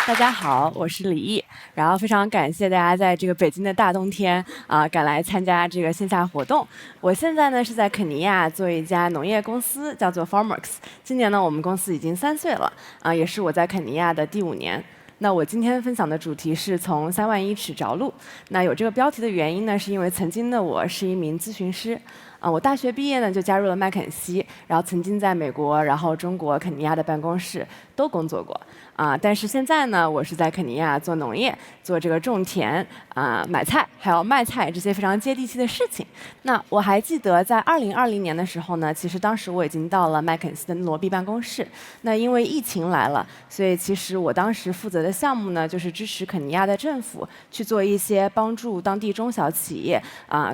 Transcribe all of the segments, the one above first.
大家好，我是李毅，然后非常感谢大家在这个北京的大冬天赶来参加这个线下活动。我现在呢是在肯尼亚做一家农业公司，叫做 Farmworks。今年呢我们公司已经3岁了，也是我在肯尼亚的第5年。那我今天分享的主题是从3万英尺着陆。那有这个标题的原因呢，是因为曾经的我是一名咨询师。我大学毕业呢就加入了麦肯锡，然后曾经在美国、然后中国肯尼亚的办公室都工作过。但是现在呢，我是在肯尼亚做农业，做这个种田买菜，还有卖菜这些非常接地气的事情。那我还记得在2020年的时候呢，其实当时我已经到了麦肯锡的罗毕办公室。那因为疫情来了，所以其实我当时负责的项目呢，就是支持肯尼亚的政府去做一些帮助当地中小企业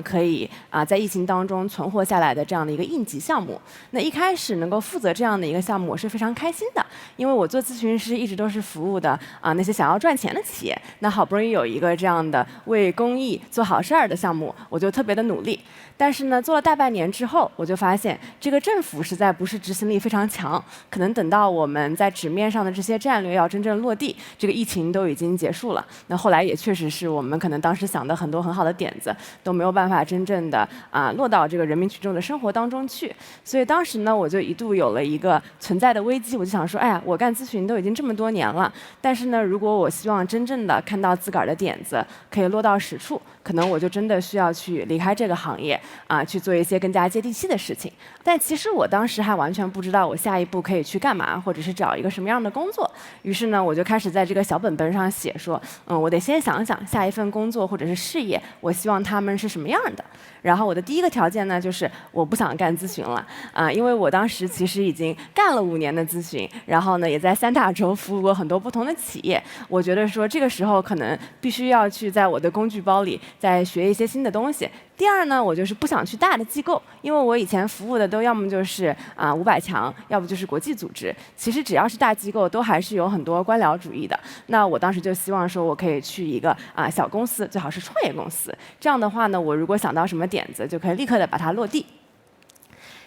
可以在疫情当中存活下来的这样的一个应急项目。那一开始能够负责这样的一个项目，我是非常开心的，因为我做咨询师一直都是服务的那些想要赚钱的企业。那好不容易有一个这样的为公益做好事儿的项目，我就特别的努力。但是呢，做了大半年之后，我就发现这个政府实在不是执行力非常强，可能等到我们在纸面上的这些战略要真正落地，这个疫情都已经结束了。那后来也确实是我们可能当时想的很多很好的点子都没有办法真正的落到这个人民群众的生活当中去。所以当时呢，我就一度有了一个存在的危机，我就想说，哎呀，我干咨询都已经这么多年了，但是呢，如果我希望真正的看到自个儿的点子可以落到实处，可能我就真的需要去离开这个行业去做一些更加接地气的事情。但其实我当时还完全不知道我下一步可以去干嘛，或者是找一个什么样的工作。于是呢，我就开始在这个小本本上写说，我得先想想下一份工作或者是事业，我希望他们是什么样的。然后我的第一个条件呢，就是我不想干咨询了因为我当时其实已经干了5年的咨询，然后呢，也在3大洲服务过很多不同的企业。我觉得说这个时候可能必须要去在我的工具包里再学一些新的东西。第二呢，我就是不想去大的机构，因为我以前服务的都要么就是500强，要不就是国际组织。其实只要是大机构，都还是有很多官僚主义的。那我当时就希望说我可以去一个小公司，最好是创业公司。这样的话呢，我如果想到什么点子，就可以立刻的把它落地。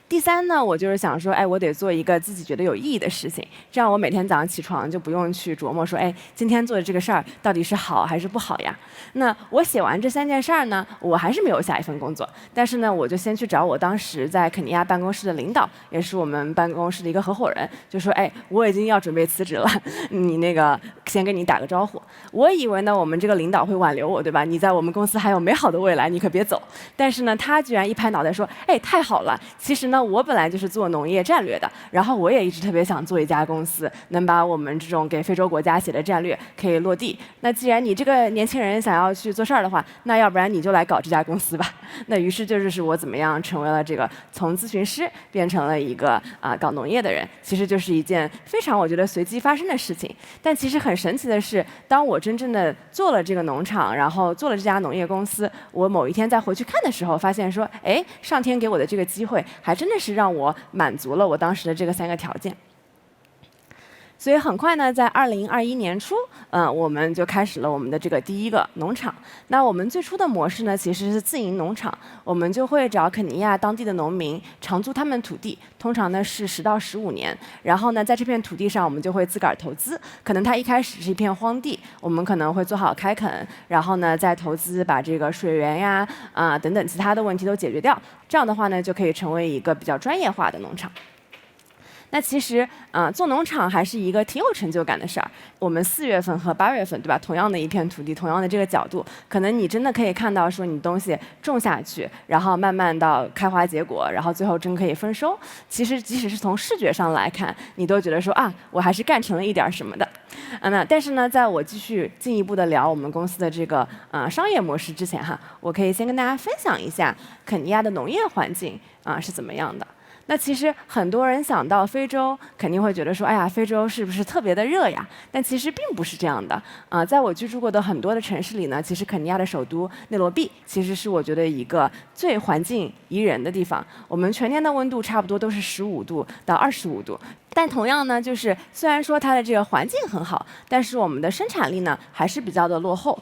第三呢，我就是想说，哎，我得做一个自己觉得有意义的事情，这样我每天早上起床就不用去琢磨说，哎，今天做的这个事儿到底是好还是不好呀？那我写完这3件事儿呢，我还是没有下一份工作，但是呢，我就先去找我当时在肯尼亚办公室的领导，也是我们办公室的一个合伙人，就说，哎，我已经要准备辞职了，你那个先跟你打个招呼。我以为呢，我们这个领导会挽留我，对吧？你在我们公司还有美好的未来，你可别走。但是呢，他居然一拍脑袋说，哎，太好了，其实呢，我本来就是做农业战略的，然后我也一直特别想做一家公司，能把我们这种给非洲国家写的战略可以落地。那既然你这个年轻人想要去做事儿的话，那要不然你就来搞这家公司吧。那于是就是我怎么样成为了这个从咨询师变成了一个搞农业的人，其实就是一件非常我觉得随机发生的事情。但其实很神奇的是，当我真正的做了这个农场，然后做了这家农业公司，我某一天再回去看的时候，发现说，哎，上天给我的这个机会还真的是让我满足了我当时的这个3个条件。所以很快呢，在2021年初，我们就开始了我们的这个第一个农场。那我们最初的模式呢，其实是自营农场，我们就会找肯尼亚当地的农民长租他们土地，通常呢是10到15年。然后呢，在这片土地上，我们就会自个儿投资。可能它一开始是一片荒地，我们可能会做好开垦，然后呢再投资把这个水源呀等等其他的问题都解决掉。这样的话呢，就可以成为一个比较专业化的农场。那其实做农场还是一个挺有成就感的事儿。我们4月份和8月份，对吧？同样的一片土地，同样的这个角度，可能你真的可以看到说你东西种下去，然后慢慢到开花结果，然后最后真可以丰收。其实即使是从视觉上来看，你都觉得说我还是干成了一点什么的。但是呢，在我继续进一步的聊我们公司的这个商业模式之前我可以先跟大家分享一下肯尼亚的农业环境是怎么样的。那其实很多人想到非洲，肯定会觉得说，哎呀，非洲是不是特别的热呀？但其实并不是这样的。在我居住过的很多的城市里呢，其实肯尼亚的首都内罗毕，其实是我觉得一个最环境宜人的地方。我们全年的温度差不多都是15度到25度。但同样呢，就是虽然说它的这个环境很好，但是我们的生产力呢还是比较的落后。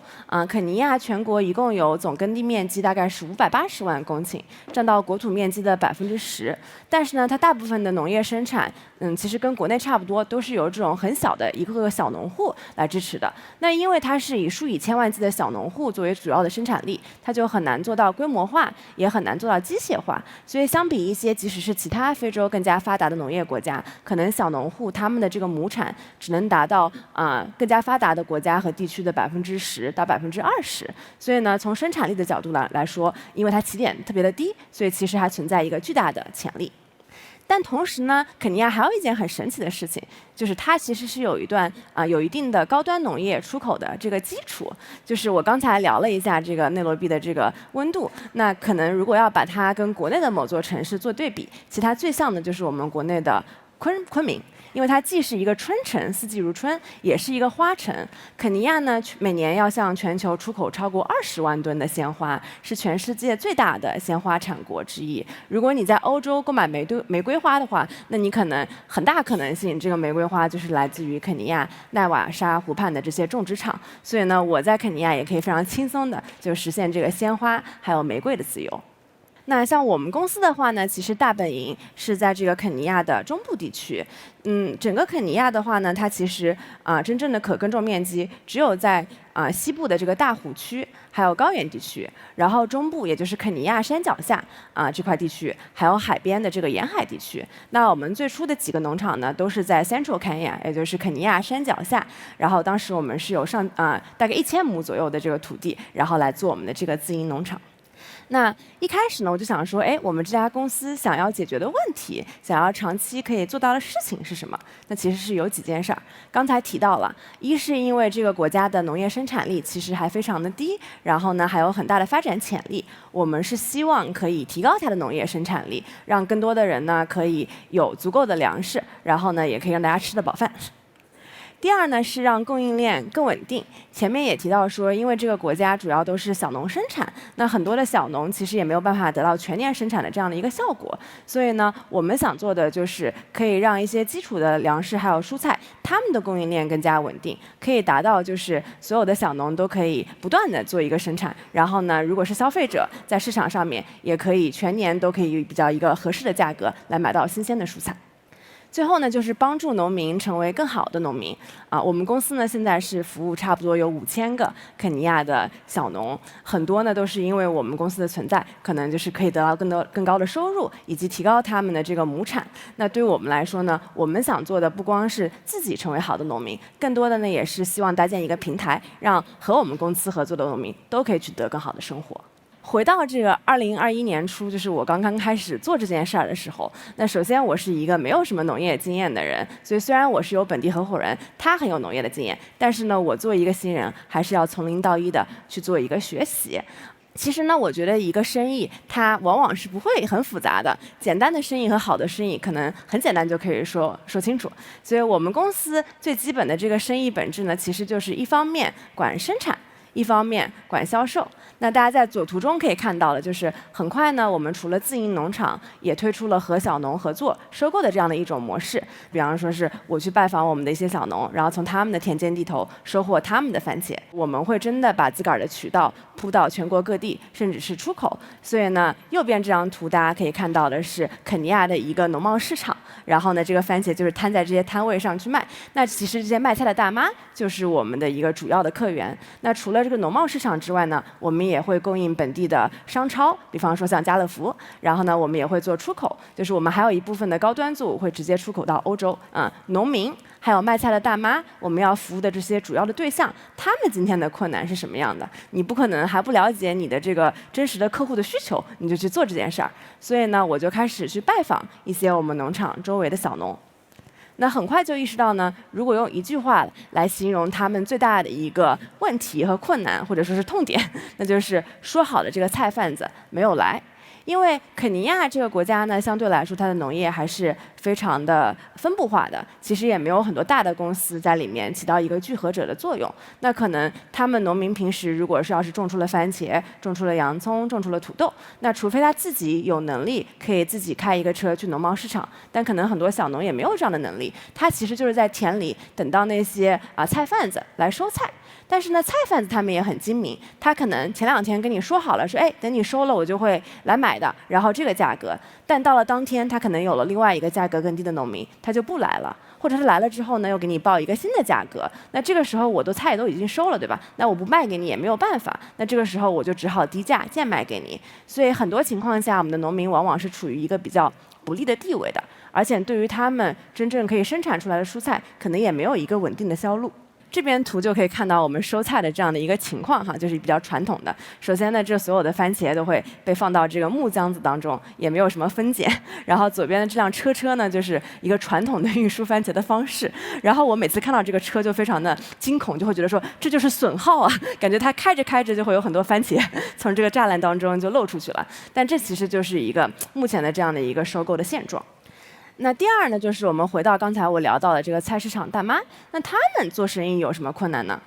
肯尼亚全国一共有总耕地面积大概是580万公顷，占到国土面积的10%。但是呢，它大部分的农业生产，其实跟国内差不多，都是由这种很小的一个个小农户来支持的。那因为它是以数以千万计的小农户作为主要的生产力，它就很难做到规模化，也很难做到机械化。所以相比一些即使是其他非洲更加发达的农业国家，可能小农户他们的这个亩产只能达到更加发达的国家和地区的10%到20%。所以呢，从生产力的角度来说，因为它起点特别的低，所以其实还存在一个巨大的潜力。但同时呢，肯尼亚还有一件很神奇的事情，就是它其实是有一定的高端农业出口的这个基础。就是我刚才聊了一下这个内罗毕的这个温度，那可能如果要把它跟国内的某座城市做对比，其实它最像的就是我们国内的昆明。因为它既是一个春城，四季如春，也是一个花城。肯尼亚呢，每年要向全球出口超过20万吨的鲜花，是全世界最大的鲜花产国之一。如果你在欧洲购买玫瑰花的话，那你可能很大可能性，这个玫瑰花就是来自于肯尼亚奈瓦沙湖畔的这些种植场。所以呢，我在肯尼亚也可以非常轻松的就实现这个鲜花还有玫瑰的自由。那像我们公司的话呢，其实大本营是在这个肯尼亚的中部地区。整个肯尼亚的话呢，它其实真正的可耕种面积只有在西部的这个大湖区，还有高原地区，然后中部也就是肯尼亚山脚下这块地区，还有海边的这个沿海地区。那我们最初的几个农场呢，都是在 Central Kenya， 也就是肯尼亚山脚下。然后当时我们是有大概1000亩左右的这个土地，然后来做我们的这个自营农场。那一开始呢，我就想说，我们这家公司想要解决的问题，想要长期可以做到的事情是什么？那其实是有几件事儿。刚才提到了，一是因为这个国家的农业生产力其实还非常的低，然后呢还有很大的发展潜力。我们是希望可以提高它的农业生产力，让更多的人呢可以有足够的粮食，然后呢也可以让大家吃得饱饭。第二呢是让供应链更稳定。前面也提到说，因为这个国家主要都是小农生产，那很多的小农其实也没有办法得到全年生产的这样的一个效果。所以呢，我们想做的就是可以让一些基础的粮食还有蔬菜，它们的供应链更加稳定，可以达到就是所有的小农都可以不断的做一个生产。然后呢，如果是消费者在市场上面，也可以全年都可以比较一个合适的价格来买到新鲜的蔬菜。最后呢，就是帮助农民成为更好的农民我们公司呢现在是服务差不多有5000个肯尼亚的小农，很多呢都是因为我们公司的存在，可能就是可以得到更高的收入，以及提高他们的这个亩产。那对于我们来说呢，我们想做的不光是自己成为好的农民，更多的呢也是希望搭建一个平台，让和我们公司合作的农民都可以取得更好的生活。回到这个2021年初，就是我刚刚开始做这件事儿的时候，那首先我是一个没有什么农业经验的人，所以虽然我是有本地合伙人，他很有农业的经验，但是呢，我作为一个新人，还是要从零到一的去做一个学习。其实呢，我觉得一个生意它往往是不会很复杂的，简单的生意和好的生意可能很简单就可以说清楚。所以我们公司最基本的这个生意本质呢，其实就是一方面管生产，一方面管销售。那大家在左图中可以看到的，就是很快呢，我们除了自营农场，也推出了和小农合作收购的这样的一种模式。比方说是我去拜访我们的一些小农，然后从他们的田间地头收获他们的番茄。我们会真的把自个儿的渠道铺到全国各地，甚至是出口。所以呢，右边这张图大家可以看到的是肯尼亚的一个农贸市场，然后呢，这个番茄就是摊在这些摊位上去卖。那其实这些卖菜的大妈就是我们的一个主要的客源。那除了这个农贸市场之外呢，我们也会供应本地的商超，比方说像家乐福。然后呢，我们也会做出口，就是我们还有一部分的高端作物会直接出口到欧洲。农民还有卖菜的大妈，我们要服务的这些主要的对象，他们今天的困难是什么样的？你不可能还不了解你的这个真实的客户的需求，你就去做这件事儿。所以呢，我就开始去拜访一些我们农场周围的小农。那很快就意识到呢，如果用一句话来形容他们最大的一个问题和困难，或者说是痛点，那就是说好的这个菜贩子没有来。因为肯尼亚这个国家呢，相对来说它的农业还是非常的分布化的，其实也没有很多大的公司在里面起到一个聚合者的作用。那可能他们农民平时如果是要是种出了番茄、种出了洋葱、种出了土豆，那除非他自己有能力可以自己开一个车去农贸市场，但可能很多小农也没有这样的能力，他其实就是在田里等到那些菜贩子来收菜。但是呢，菜贩子他们也很精明，他可能前2天跟你说好了，说，哎，等你收了我就会来买的，然后这个价格。但到了当天，他可能有了另外一个价格更低的农民，他就不来了，或者是来了之后呢，又给你报一个新的价格。那这个时候我的菜都已经收了，对吧？那我不卖给你也没有办法，那这个时候我就只好低价贱卖给你。所以很多情况下，我们的农民往往是处于一个比较不利的地位的，而且对于他们真正可以生产出来的蔬菜，可能也没有一个稳定的销路。这边图就可以看到我们收菜的这样的一个情况哈，就是比较传统的。首先呢，这所有的番茄都会被放到这个木浆子当中，也没有什么分拣。然后左边的这辆车呢，就是一个传统的运输番茄的方式。然后我每次看到这个车就非常的惊恐，就会觉得说这就是损耗啊，感觉它开着开着就会有很多番茄从这个栅栏当中就漏出去了。但这其实就是一个目前的这样的一个收购的现状。那第二呢，就是我们回到刚才我聊到的这个菜市场大妈，那他们做生意有什么困难呢？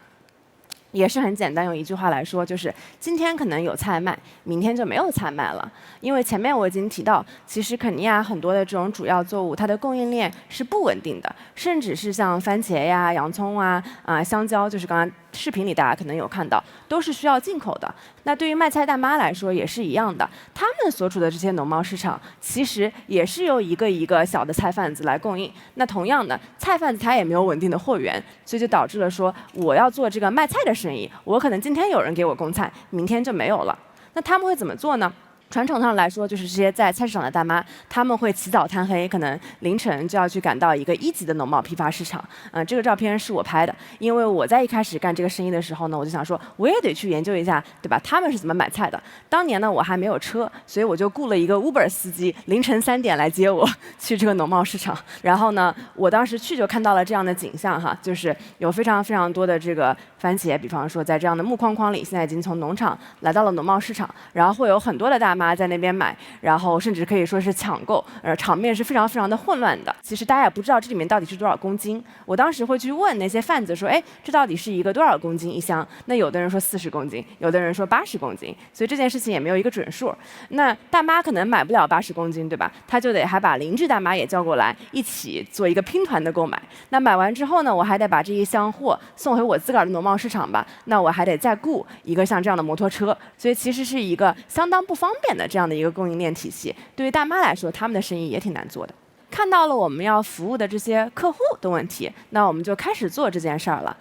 也是很简单，用一句话来说，就是今天可能有菜卖，明天就没有菜卖了。因为前面我已经提到，其实肯尼亚很多的这种主要作物，它的供应链是不稳定的，甚至是像番茄呀、洋葱啊、香蕉，就是刚刚视频里大家可能有看到，都是需要进口的。那对于卖菜大妈来说也是一样的，他们所处的这些农贸市场，其实也是由一个一个小的菜贩子来供应。那同样的，菜贩子他也没有稳定的货源，所以就导致了说，我要做这个卖菜的生意，我可能今天有人给我供菜，明天就没有了。那他们会怎么做呢？传统上来说，就是这些在菜市场的大妈，他们会起早贪黑，可能凌晨就要去赶到一个1级的农贸批发市场。这个照片是我拍的，因为我在一开始干这个生意的时候呢，我就想说，我也得去研究一下，对吧？他们是怎么买菜的？当年呢，我还没有车，所以我就雇了一个 Uber 司机，凌晨3点来接我去这个农贸市场。然后呢，我当时去就看到了这样的景象哈，就是有非常非常多的这个番茄，比方说在这样的木框框里，现在已经从农场来到了农贸市场，然后会有很多的大妈在那边买，然后甚至可以说是抢购，场面是非常非常的混乱的。其实大家也不知道这里面到底是多少公斤。我当时会去问那些贩子说，哎，这到底是一个多少公斤一箱？那有的人说40公斤，有的人说80公斤，所以这件事情也没有一个准数。那大妈可能买不了80公斤，对吧？她就得还把邻居大妈也叫过来，一起做一个拼团的购买。那买完之后呢，我还得把这一箱货送回我自个儿的农贸市场吧，那我还得再雇一个像这样的摩托车，所以其实是一个相当不方便的这样的一个供应链体系。对于大妈来说，他们的生意也挺难做的。看到了我们要服务的这些客户的问题，那我们就开始做这件事儿了。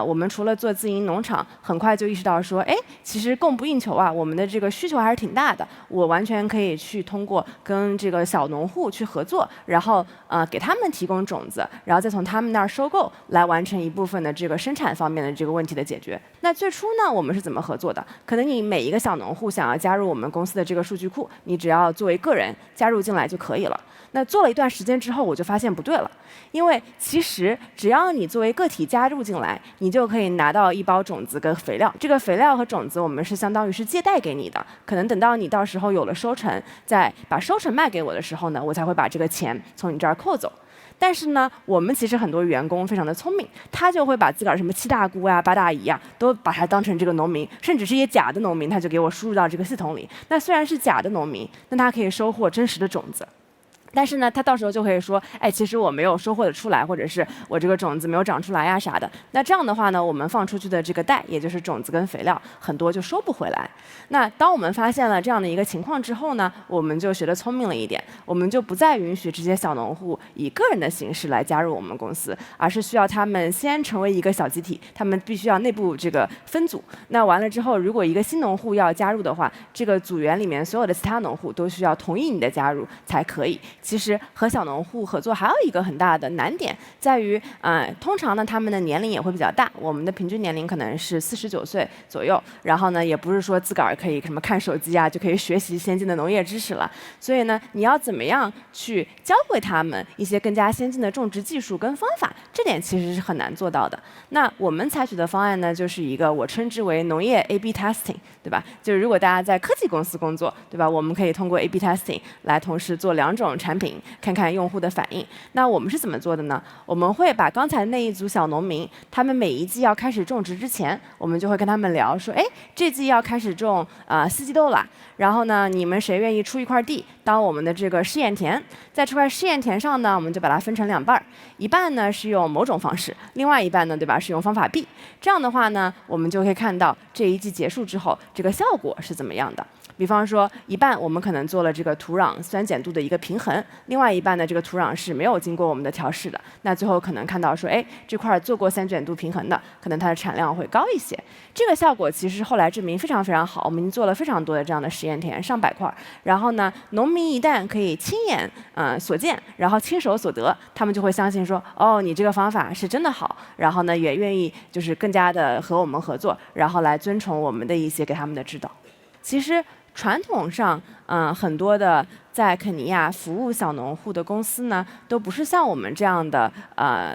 我们除了做自营农场，很快就意识到说，哎，其实供不应求啊，我们的这个需求还是挺大的。我完全可以去通过跟这个小农户去合作，然后给他们提供种子，然后再从他们那儿收购，来完成一部分的这个生产方面的这个问题的解决。那最初呢，我们是怎么合作的？可能你每一个小农户想要加入我们公司的这个数据库，你只要作为个人加入进来就可以了。那做了一段时间之后，我就发现不对了，因为其实只要你作为个体加入进来，你就可以拿到一包种子跟肥料。这个肥料和种子我们是相当于是借贷给你的，可能等到你到时候有了收成，再把收成卖给我的时候呢，我才会把这个钱从你这儿扣走。但是呢，我们其实很多员工非常的聪明，他就会把自个儿什么7大姑呀、8大姨呀，都把它当成这个农民，甚至是一些假的农民，他就给我输入到这个系统里。那虽然是假的农民，但他可以收获真实的种子。但是呢，他到时候就可以说，哎，其实我没有收获的出来，或者是我这个种子没有长出来呀啥的。那这样的话呢，我们放出去的这个袋，也就是种子跟肥料，很多就收不回来。那当我们发现了这样的一个情况之后呢，我们就学得聪明了一点，我们就不再允许这些小农户以个人的形式来加入我们公司，而是需要他们先成为一个小集体，他们必须要内部这个分组。那完了之后，如果一个新农户要加入的话，这个组员里面所有的其他农户都需要同意你的加入才可以。其实和小农户合作还有一个很大的难点在于，通常呢他们的年龄也会比较大，我们的平均年龄可能是49岁左右，然后呢也不是说自个儿可以什么看手机啊就可以学习先进的农业知识了，所以呢你要怎么样去教会他们一些更加先进的种植技术跟方法，这点其实是很难做到的。那我们采取的方案呢，就是一个我称之为农业 A/B testing， 对吧？就是如果大家在科技公司工作，对吧？我们可以通过 A/B testing 来同时做2种产品，看看用户的反应。那我们是怎么做的呢？我们会把刚才那一组小农民，他们每一季要开始种植之前，我们就会跟他们聊说，哎，这季要开始种四季豆了，然后呢，你们谁愿意出一块地当我们的这个试验田？在这块试验田上呢，我们就把它分成2半，一半呢是用某种方式，另外一半呢，对吧，是用方法 B。这样的话呢，我们就可以看到这一季结束之后，这个效果是怎么样的。比方说，一半我们可能做了这个土壤酸碱度的一个平衡，另外一半呢，这个土壤是没有经过我们的调试的。那最后可能看到说，哎，这块做过酸碱度平衡的，可能它的产量会高一些。这个效果其实后来证明非常非常好，我们已经做了非常多的这样的实验田，上百块。然后呢，农民一旦可以亲眼所见，然后亲手所得，他们就会相信说，哦，你这个方法是真的好，然后呢也愿意就是更加的和我们合作，然后来遵从我们的一些给他们的指导。其实传统上，很多的在肯尼亚服务小农户的公司呢，都不是像我们这样的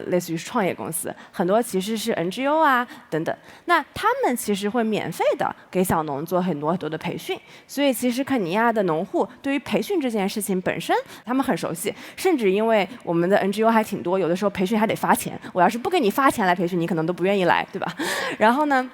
类似于创业公司，很多其实是 NGO 啊等等。那他们其实会免费的给小农做很多很多的培训，所以其实肯尼亚的农户对于培训这件事情本身，他们很熟悉，甚至因为我们的 NGO 还挺多，有的时候培训还得发钱，我要是不给你发钱来培训，你可能都不愿意来，对吧？然后呢，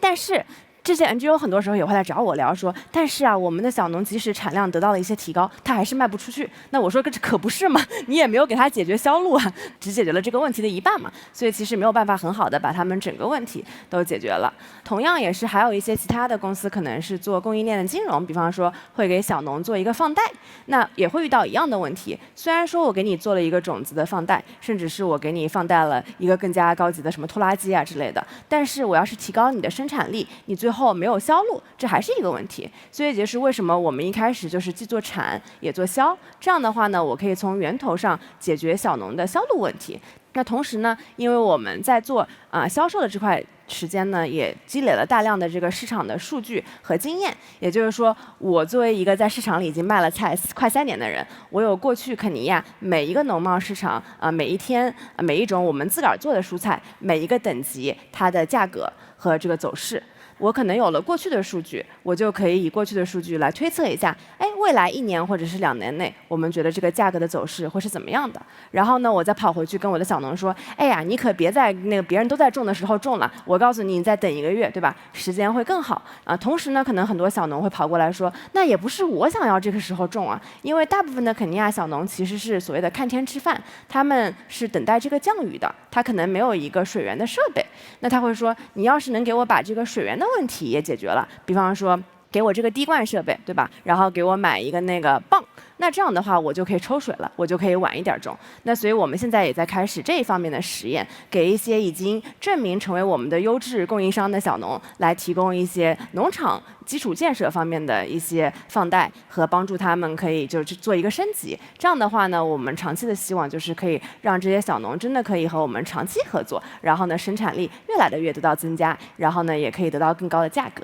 但是这些 NGO 很多时候也会来找我聊说，但是啊，我们的小农即使产量得到了一些提高，他还是卖不出去。那我说这可不是嘛，你也没有给他解决销路啊，只解决了这个问题的一半嘛，所以其实没有办法很好的把他们整个问题都解决了。同样也是还有一些其他的公司可能是做供应链的金融，比方说会给小农做一个放贷，那也会遇到一样的问题。虽然说我给你做了一个种子的放贷，甚至是我给你放贷了一个更加高级的什么拖拉机啊之类的，但是我要是提高你的生产力，你最后没有销路，这还是一个问题。所以也就是为什么我们一开始就是既做产也做销，这样的话呢，我可以从源头上解决小农的销路问题。那同时呢，因为我们在做销售的这块时间呢，也积累了大量的这个市场的数据和经验。也就是说，我作为一个在市场里已经卖了菜快3年的人，我有过去肯尼亚每一个农贸市场每一天每一种我们自个儿做的蔬菜每一个等级它的价格和这个走势。我可能有了过去的数据，我就可以以过去的数据来推测一下，哎，未来1年或者是2年内，我们觉得这个价格的走势会是怎么样的。然后呢，我再跑回去跟我的小农说，哎呀，你可别在那个别人都在种的时候种了，我告诉你，你再等1个月，对吧？时间会更好啊。同时呢，可能很多小农会跑过来说，那也不是我想要这个时候种啊，因为大部分的肯尼亚小农其实是所谓的看天吃饭，他们是等待这个降雨的，他可能没有一个水源的设备。那他会说，你要是能给我把这个水源的问题也解决了，比方说给我这个滴灌设备，对吧？然后给我买一个那个泵，那这样的话我就可以抽水了，我就可以晚一点种。那所以我们现在也在开始这一方面的实验，给一些已经证明成为我们的优质供应商的小农来提供一些农场基础建设方面的一些放贷和帮助他们可以就是做一个升级。这样的话呢，我们长期的希望就是可以让这些小农真的可以和我们长期合作，然后呢生产力越来越得到增加，然后呢也可以得到更高的价格。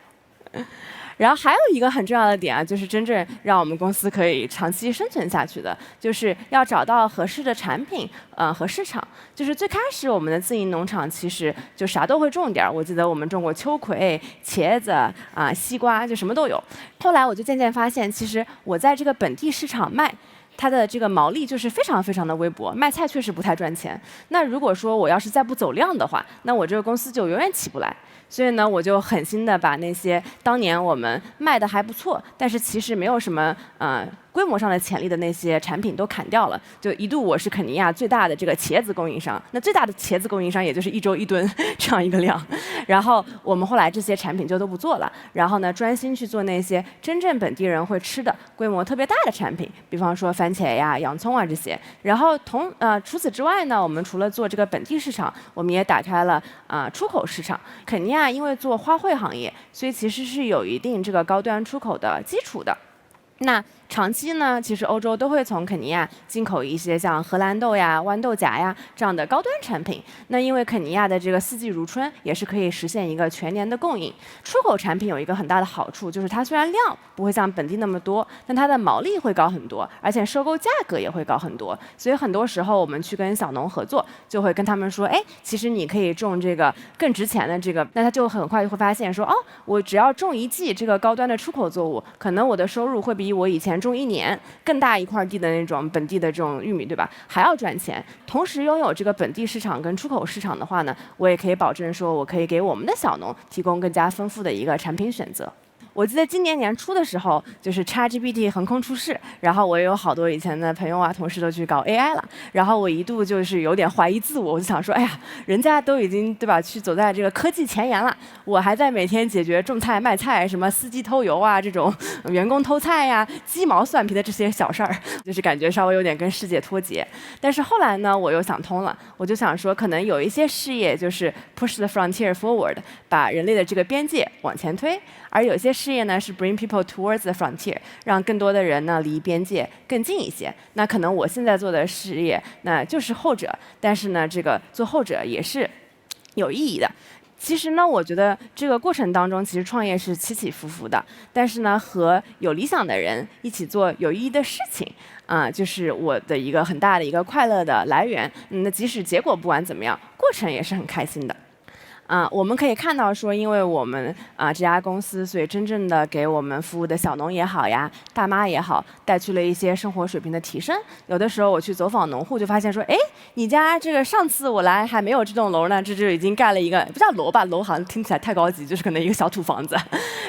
然后还有一个很重要的点啊，就是真正让我们公司可以长期生存下去的，就是要找到合适的产品和市场。就是最开始我们的自营农场其实就啥都会种点儿，我记得我们种过秋葵、茄子西瓜，就什么都有。后来我就渐渐发现，其实我在这个本地市场卖，它的这个毛利就是非常非常的微薄，卖菜确实不太赚钱。那如果说我要是再不走量的话，那我这个公司就永远起不来。所以呢，我就狠心的把那些当年我们卖的还不错，但是其实没有什么规模上的潜力的那些产品都砍掉了。就一度我是肯尼亚最大的这个茄子供应商，那最大的茄子供应商也就是1周1吨这样一个量。然后我们后来这些产品就都不做了，然后呢专心去做那些真正本地人会吃的、规模特别大的产品，比方说番茄呀、洋葱啊这些。然后除此之外呢，我们除了做这个本地市场，我们也打开了出口市场。肯尼亚因为做花卉行业，所以其实是有一定这个高端出口的基础的。那长期呢，其实欧洲都会从肯尼亚进口一些像荷兰豆呀、豌豆荚呀这样的高端产品。那因为肯尼亚的这个四季如春，也是可以实现一个全年的供应。出口产品有一个很大的好处，就是它虽然量不会像本地那么多，但它的毛利会高很多，而且收购价格也会高很多。所以很多时候我们去跟小农合作，就会跟他们说，哎，其实你可以种这个更值钱的这个，那他就很快就会发现说，哦，我只要种一季这个高端的出口作物，可能我的收入会比我以前种1年更大一块地的那种本地的这种玉米，对吧？还要赚钱。同时拥有这个本地市场跟出口市场的话呢，我也可以保证说，我可以给我们的小农提供更加丰富的一个产品选择。我记得今年年初的时候，就是 ChatGPT 横空出世，然后我也有好多以前的朋友啊、同事都去搞 AI 了，然后我一度就是有点怀疑自我，我就想说，哎呀，人家都已经对吧，去走在这个科技前沿了，我还在每天解决种菜卖菜、什么司机偷油啊这种员工偷菜呀、鸡毛蒜皮的这些小事儿，就是感觉稍微有点跟世界脱节。但是后来呢，我又想通了，我就想说，可能有一些事业就是 push the frontier forward， 把人类的这个边界往前推。而有些事业呢是 bring people towards the frontier， 让更多的人呢离边界更近一些。那可能我现在做的事业，那就是后者，但是呢，这个做后者也是有意义的。其实呢，我觉得这个过程当中，其实创业是起起伏伏的，但是呢，和有理想的人一起做有意义的事情，就是我的一个很大的一个快乐的来源。那即使结果不管怎么样，过程也是很开心的。我们可以看到说，因为我们这家公司，所以真正的给我们服务的小农也好呀，大妈也好，带去了一些生活水平的提升。有的时候我去走访农户，就发现说，哎，你家这个上次我来还没有这栋楼呢，这就已经盖了一个不叫楼吧，楼好像听起来太高级，就是可能一个小土房子。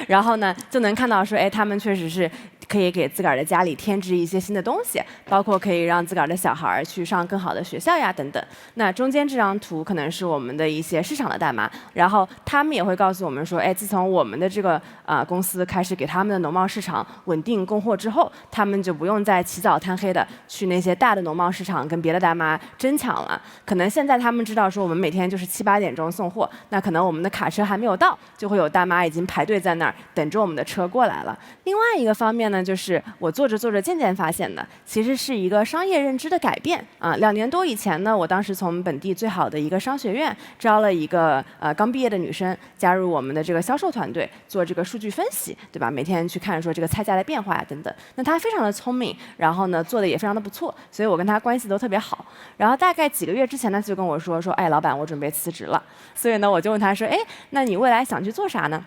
然后呢，就能看到说，哎，他们确实是可以给自个儿的家里添置一些新的东西，包括可以让自个儿的小孩去上更好的学校呀等等。那中间这张图可能是我们的一些市场的大妈。然后他们也会告诉我们说，哎，自从我们的这个公司开始给他们的农贸市场稳定供货之后，他们就不用再起早贪黑的去那些大的农贸市场跟别的大妈争抢了。可能现在他们知道说，我们每天就是7、8点钟送货，那可能我们的卡车还没有到，就会有大妈已经排队在那儿等着我们的车过来了。另外一个方面呢，就是我做着做着渐渐发现的，其实是一个商业认知的改变2年多以前呢，我当时从本地最好的一个商学院招了一个刚毕业的女生加入我们的这个销售团队，做这个数据分析，对吧？每天去看说这个菜价的变化呀等等。那她非常的聪明，然后呢做的也非常的不错，所以我跟她关系都特别好。然后大概几个月之前呢，就跟我说，哎，老板，我准备辞职了。所以呢，我就问她说，哎，那你未来想去做啥呢？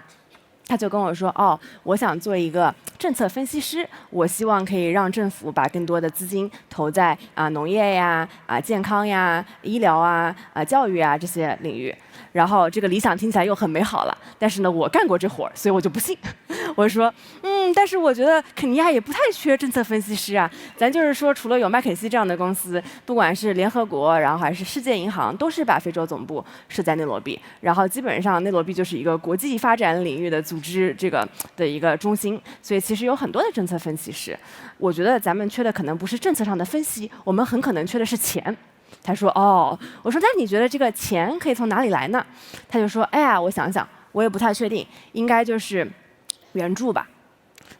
他就跟我说，哦，我想做一个政策分析师，我希望可以让政府把更多的资金投在农业呀、健康呀、医疗啊、教育啊这些领域。然后这个理想听起来又很美好了，但是呢，我干过这活儿，所以我就不信。我说，但是我觉得肯尼亚也不太缺政策分析师啊。咱就是说，除了有麦肯锡这样的公司，不管是联合国，然后还是世界银行，都是把非洲总部设在内罗毕。然后基本上内罗毕就是一个国际发展领域的组织这个的一个中心，所以其实有很多的政策分析师。我觉得咱们缺的可能不是政策上的分析，我们很可能缺的是钱。他说，哦，我说那你觉得这个钱可以从哪里来呢？他就说，哎呀，我想想，我也不太确定，应该就是援助吧。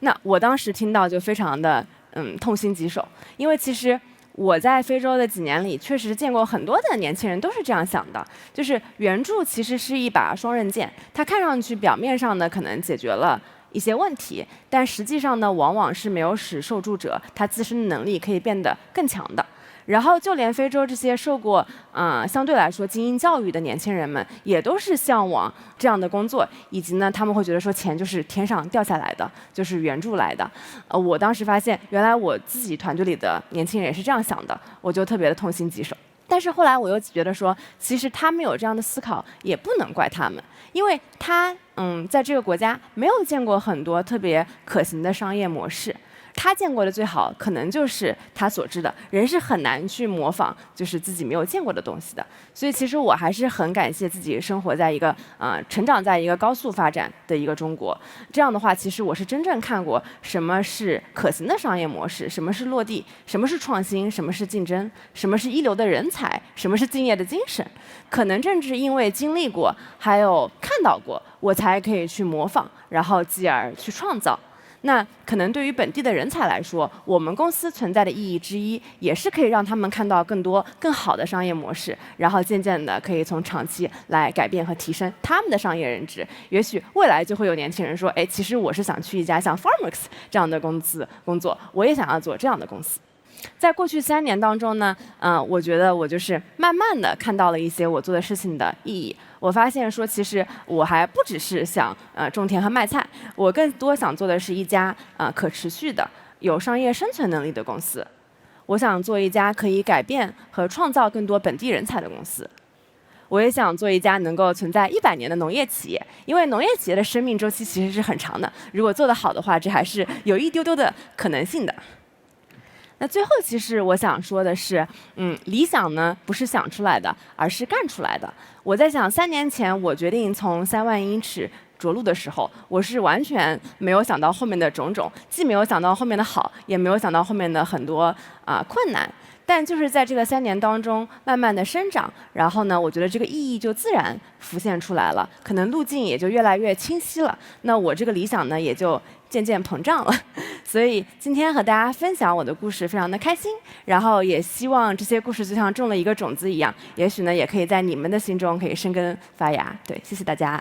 那我当时听到就非常的痛心疾首，因为其实我在非洲的几年里，确实见过很多的年轻人都是这样想的，就是援助其实是一把双刃剑，它看上去表面上呢可能解决了一些问题，但实际上呢往往是没有使受助者他自身的能力可以变得更强的。然后就连非洲这些受过相对来说精英教育的年轻人们，也都是向往这样的工作，以及呢他们会觉得说钱就是天上掉下来的，就是援助来的。我当时发现，原来我自己团队里的年轻人也是这样想的，我就特别的痛心疾首。但是后来我又觉得说，其实他们有这样的思考，也不能怪他们，因为他在这个国家没有见过很多特别可行的商业模式。他见过的最好，可能就是他所知的。人是很难去模仿，就是自己没有见过的东西的。所以其实我还是很感谢自己生活在一个成长在一个高速发展的一个中国。这样的话，其实我是真正看过什么是可行的商业模式，什么是落地，什么是创新，什么是竞争，什么是一流的人才，什么是敬业的精神。可能正是因为经历过，还有看到过，我才可以去模仿，然后继而去创造。那可能对于本地的人才来说，我们公司存在的意义之一，也是可以让他们看到更多更好的商业模式，然后渐渐的可以从长期来改变和提升他们的商业认知。也许未来就会有年轻人说，哎，其实我是想去一家像 Farmworks 这样的公司工作，我也想要做这样的公司。在过去3年当中呢，我觉得我就是慢慢的看到了一些我做的事情的意义。我发现说，其实我还不只是想种田和卖菜，我更多想做的是一家可持续的、有商业生存能力的公司。我想做一家可以改变和创造更多本地人才的公司。我也想做一家能够存在100年的农业企业，因为农业企业的生命周期其实是很长的，如果做得好的话，这还是有一丢丢的可能性的。那最后，其实我想说的是，理想呢不是想出来的，而是干出来的。我在想，3年前我决定从3万英尺着陆的时候，我是完全没有想到后面的种种，既没有想到后面的好，也没有想到后面的很多困难。但就是在这个3年当中，慢慢的生长，然后呢，我觉得这个意义就自然浮现出来了，可能路径也就越来越清晰了。那我这个理想呢，也就渐渐膨胀了。所以今天和大家分享我的故事，非常的开心。然后也希望这些故事就像种了一个种子一样，也许呢，也可以在你们的心中可以生根发芽。对，谢谢大家。